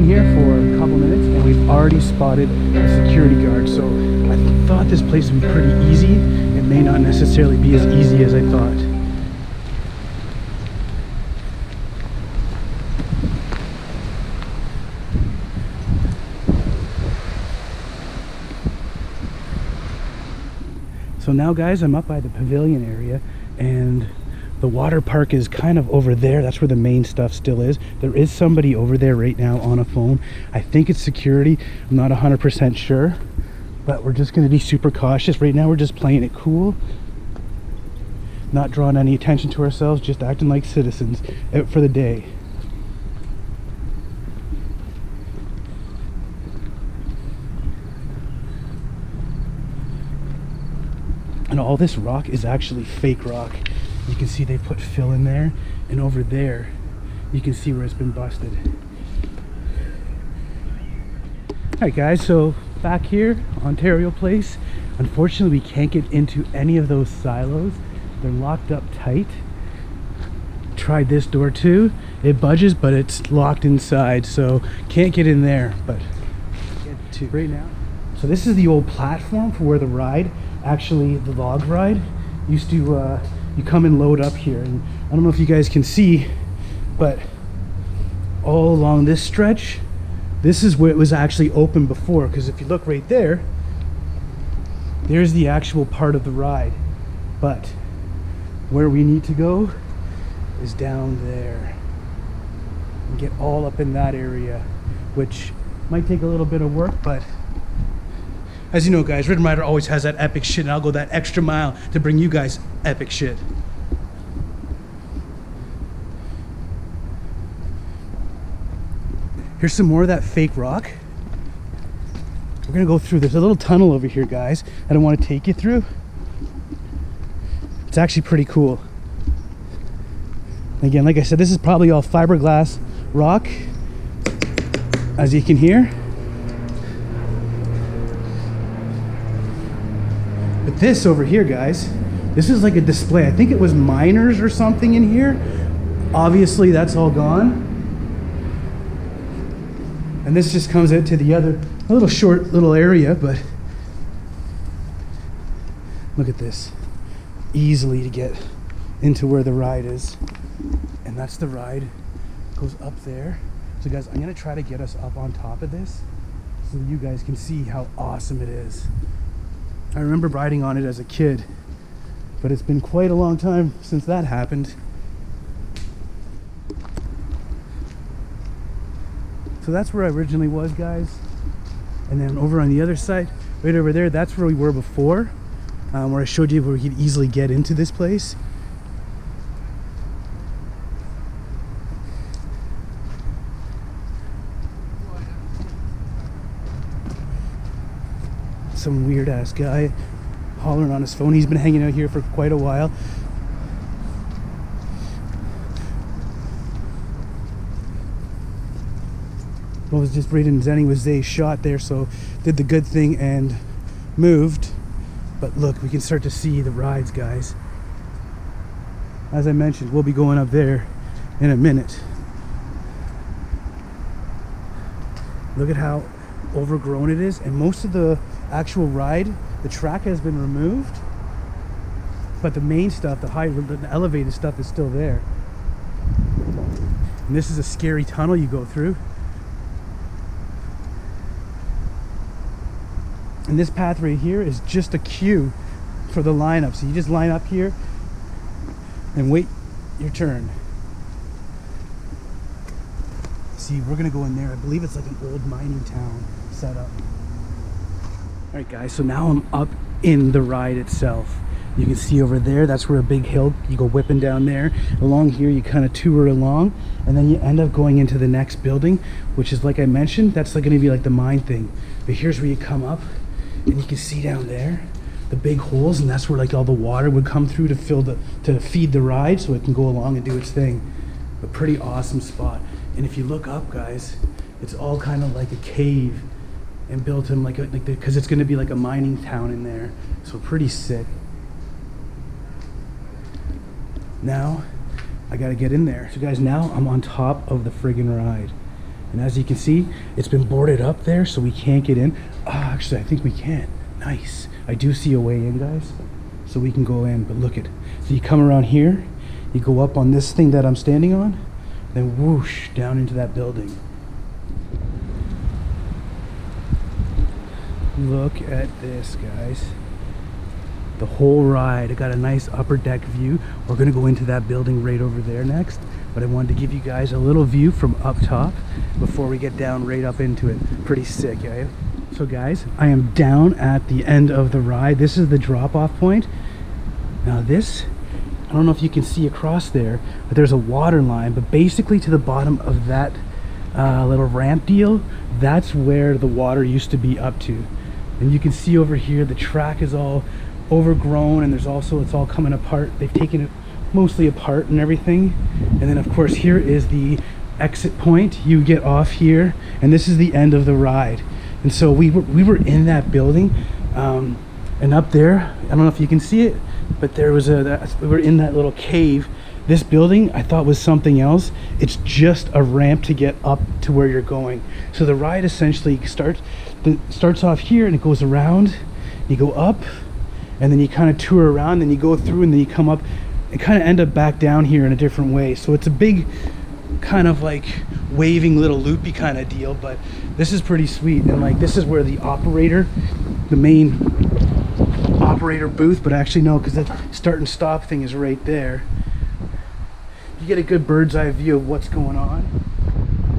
been here for a couple minutes and we've already spotted a security guard. So I thought this place would be pretty easy. It may not necessarily be as easy as I thought. So now guys, I'm up by the pavilion area and the water park is kind of over there. That's where the main stuff still is. There is somebody over there right now on a phone. I think it's security. I'm not 100% sure, but we're just going to be super cautious. Right now we're just playing it cool, not drawing any attention to ourselves, just acting like citizens out for the day. And all this rock is actually fake rock. You can see they put fill in there, and over there you can see where it's been busted. Alright guys, so back here, Ontario Place, unfortunately we can't get into any of those silos. They're locked up tight. Tried this door too. It budges, but it's locked inside, so can't get in there. But get to right now. So this is the old platform for where the ride, actually the log ride, used to, you come and load up here. And I don't know if you guys can see, but all along this stretch, this is where it was actually open before, because if you look right there, there's the actual part of the ride. But where we need to go is down there and get all up in that area, which might take a little bit of work, but as you know guys, Rhythm Rider always has that epic shit, and I'll go that extra mile to bring you guys epic shit. Here's some more of that fake rock. We're gonna go through, there's a little tunnel over here guys that I want to take you through. It's actually pretty cool. Again, like I said, this is probably all fiberglass rock, as you can hear. But this over here, guys, this is like a display. I think it was miners or something in here. Obviously, that's all gone. And this just comes out to the other, a little short little area, but look at this. Easily to get into where the ride is. And that's the ride. Goes up there. So guys, I'm gonna try to get us up on top of this so you guys can see how awesome it is. I remember riding on it as a kid, but it's been quite a long time since that happened. So that's where I originally was, guys. And then over on the other side, right over there, that's where we were before, where I showed you where we could easily get into this place. Some weird ass guy hollering on his phone. He's been hanging out here for quite a while. I was just reading Zenning with Zay shot there, so did the good thing and moved. But look, we can start to see the rides, guys. As I mentioned, we'll be going up there in a minute. Look at how overgrown it is, and most of the actual ride, the track has been removed, but the main stuff, the elevated stuff is still there. And this is a scary tunnel you go through. And this path right here is just a queue for the lineup. So you just line up here and wait your turn. See, we're gonna go in there. I believe it's like an old mining town setup. All right guys, so now I'm up in the ride itself. You can see over there, that's where a big hill, you go whipping down there. Along here, you kind of tour along, and then you end up going into the next building, which is, like I mentioned, that's like gonna be like the mine thing. But here's where you come up, and you can see down there, the big holes, and that's where like all the water would come through to feed the ride so it can go along and do its thing. A pretty awesome spot. And if you look up, guys, it's all kind of like a cave and built in because it's going to be like a mining town in there. So pretty sick. Now I got to get in there. So guys, now I'm on top of the friggin' ride. And as you can see, it's been boarded up there, so we can't get in. Actually, I think we can. Nice. I do see a way in, guys, so we can go in. But look at, so you come around here, you go up on this thing that I'm standing on, then whoosh down into that building. Look at this, guys. The whole ride. I got a nice upper deck view. We're gonna go into that building right over there next, but I wanted to give you guys a little view from up top before we get down right up into it. Pretty sick, eh? So guys, I am down at the end of the ride. This is the drop-off point. Now this, I don't know if you can see across there, but there's a water line, but basically to the bottom of that little ramp deal, that's where the water used to be up to. And you can see over here, the track is all overgrown, and there's also, it's all coming apart. They've taken it mostly apart and everything. And then of course here is the exit point. You get off here, and this is the end of the ride. And so we were in that building, and up there, I don't know if you can see it, but there was we were in that little cave. This building I thought was something else. It's just a ramp to get up to where you're going. So the ride essentially starts off here, and it goes around. You go up, and then you kind of tour around, then you go through, and then you come up and kind of end up back down here in a different way. So it's a big kind of like waving little loopy kind of deal, but this is pretty sweet. And like, this is where the operator, the main operator booth, but actually no, because that start and stop thing is right there. You get a good bird's eye view of what's going on.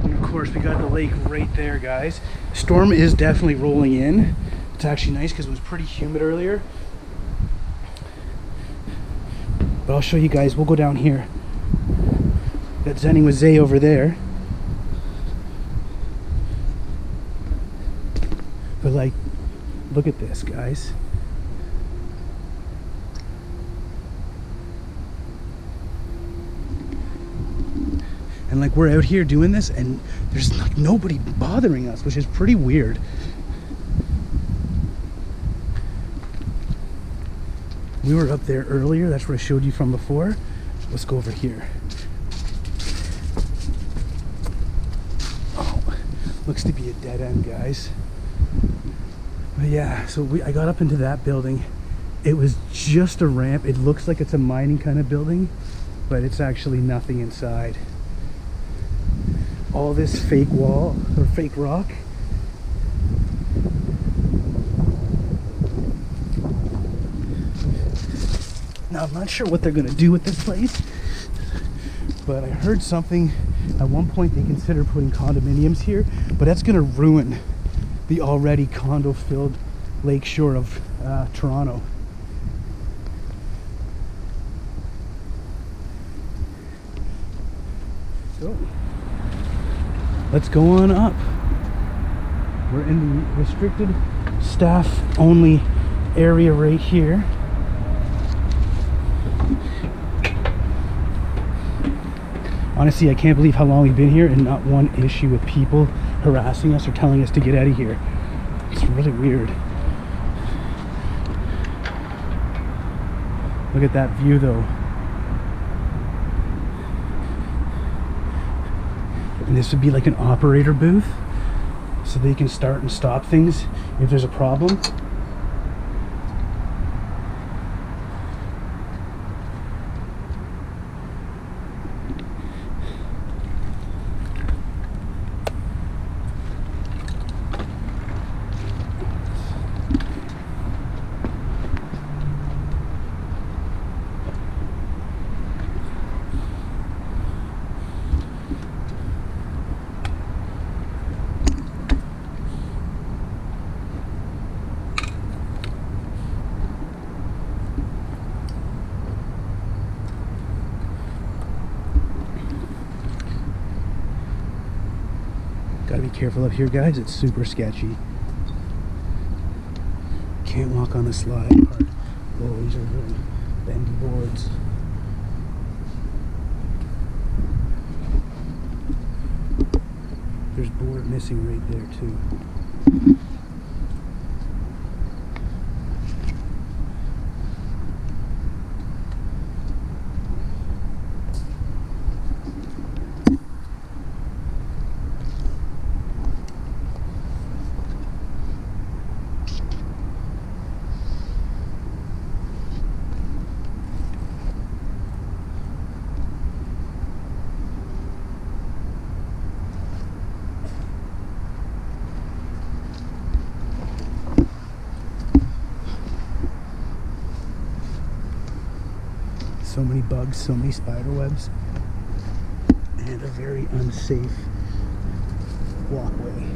And of course we got the lake right there, guys. Storm is definitely rolling in. It's actually nice because it was pretty humid earlier. But I'll show you guys. We'll go down here. Got Zenning with Zay over there. But like, look at this, guys. And like, we're out here doing this, and there's like nobody bothering us, which is pretty weird. We were up there earlier. That's where I showed you from before. Let's go over here. Oh, looks to be a dead end, guys. But yeah, so I got up into that building. It was just a ramp. It looks like it's a mining kind of building, but it's actually nothing inside. All this fake wall or fake rock. Now I'm not sure what they're gonna do with this place, but I heard something at one point they considered putting condominiums here, but that's gonna ruin the already condo filled lakeshore of Toronto. So let's go on up. We're in the restricted staff only area right here. Honestly, I can't believe how long we've been here and not one issue with people harassing us or telling us to get out of here. It's really weird. Look at that view though. And this would be like an operator booth, so they can start and stop things if there's a problem. Gotta be careful up here, guys. It's super sketchy. Can't walk on the slide part. Oh, these are really bendy boards. There's board missing right there too. So many bugs, so many spider webs, and a very unsafe walkway.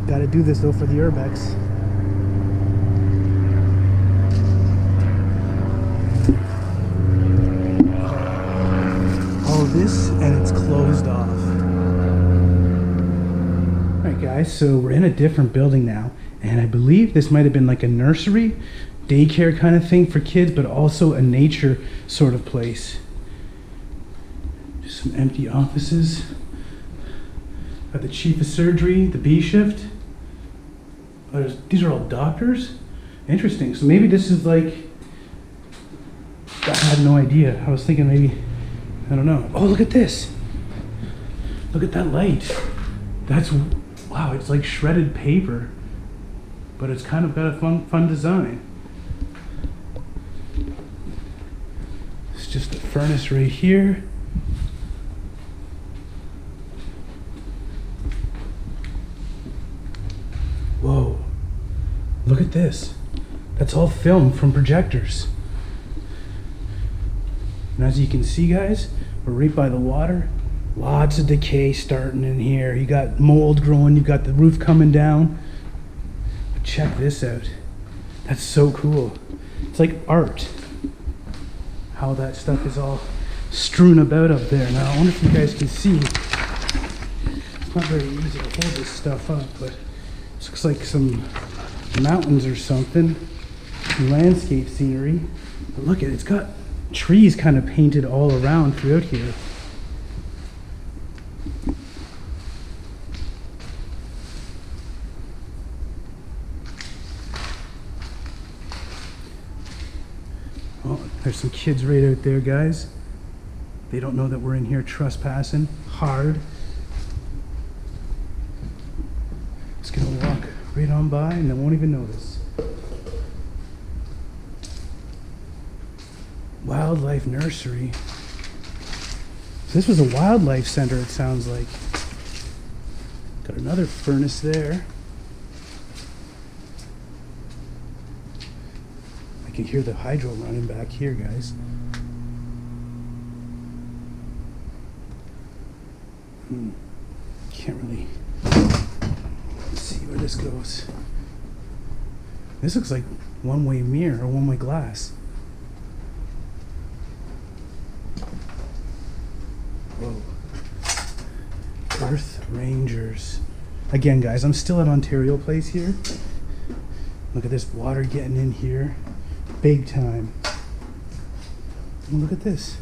Gotta do this though for the urbex. All this and it's closed off. Alright guys, so we're in a different building now, and I believe this might have been like a nursery, daycare kind of thing for kids, but also a nature sort of place. Just some empty offices. Got the chief of surgery, the B shift. These are all doctors? Interesting. So maybe this is like, I had no idea. I was thinking maybe, I don't know. Oh, look at this. Look at that light. That's, wow, it's like shredded paper, but it's kind of got a fun design. It's just a furnace right here. Whoa, look at this. That's all film from projectors. And as you can see, guys, we're right by the water. Lots of decay starting in here. You got mold growing, you got the roof coming down. But check this out. That's so cool. It's like art. How that stuff is all strewn about up there. Now, I wonder if you guys can see. It's not very easy to hold this stuff up, but it looks like some mountains or something. Some landscape scenery. But look at it, it's got trees kind of painted all around throughout here. Oh, there's some kids right out there, guys. They don't know that we're in here trespassing hard. Just gonna walk right on by and they won't even notice. Wildlife nursery. So this was a wildlife center, it sounds like. Got another furnace there. I can hear the hydro running back here, guys. Can't really see where this goes. This looks like one-way mirror or one-way glass. Whoa. Earth Rangers. Again, guys, I'm still at Ontario Place here. Look at this water getting in here. Big time. And look at this.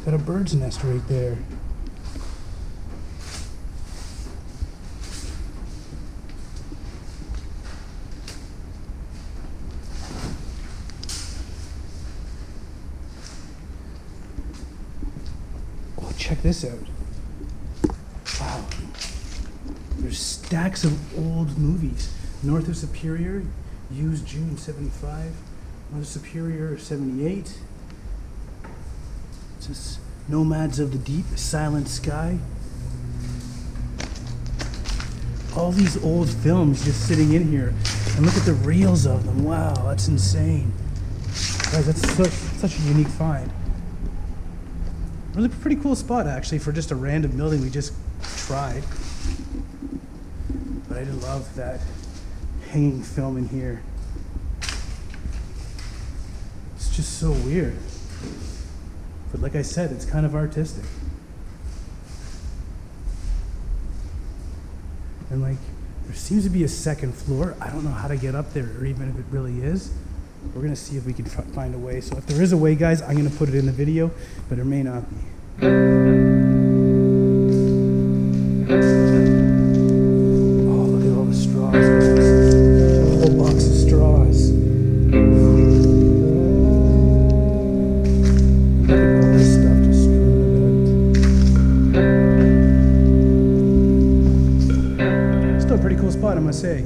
Got a bird's nest right there. Oh, check this out. Wow. There's stacks of old movies. North of Superior, used June 75. North of Superior 78. It says Nomads of the Deep, Silent Sky. All these old films just sitting in here. And look at the reels of them. Wow, that's insane. Guys, that's such a unique find. Really pretty cool spot actually for just a random building we just tried. But I did love that hanging film in here. It's just so weird. But like I said, it's kind of artistic. And like, there seems to be a second floor. I don't know how to get up there or even if it really is. We're gonna see if we can find a way. So if there is a way, guys, I'm gonna put it in the video, but there may not be. I must say.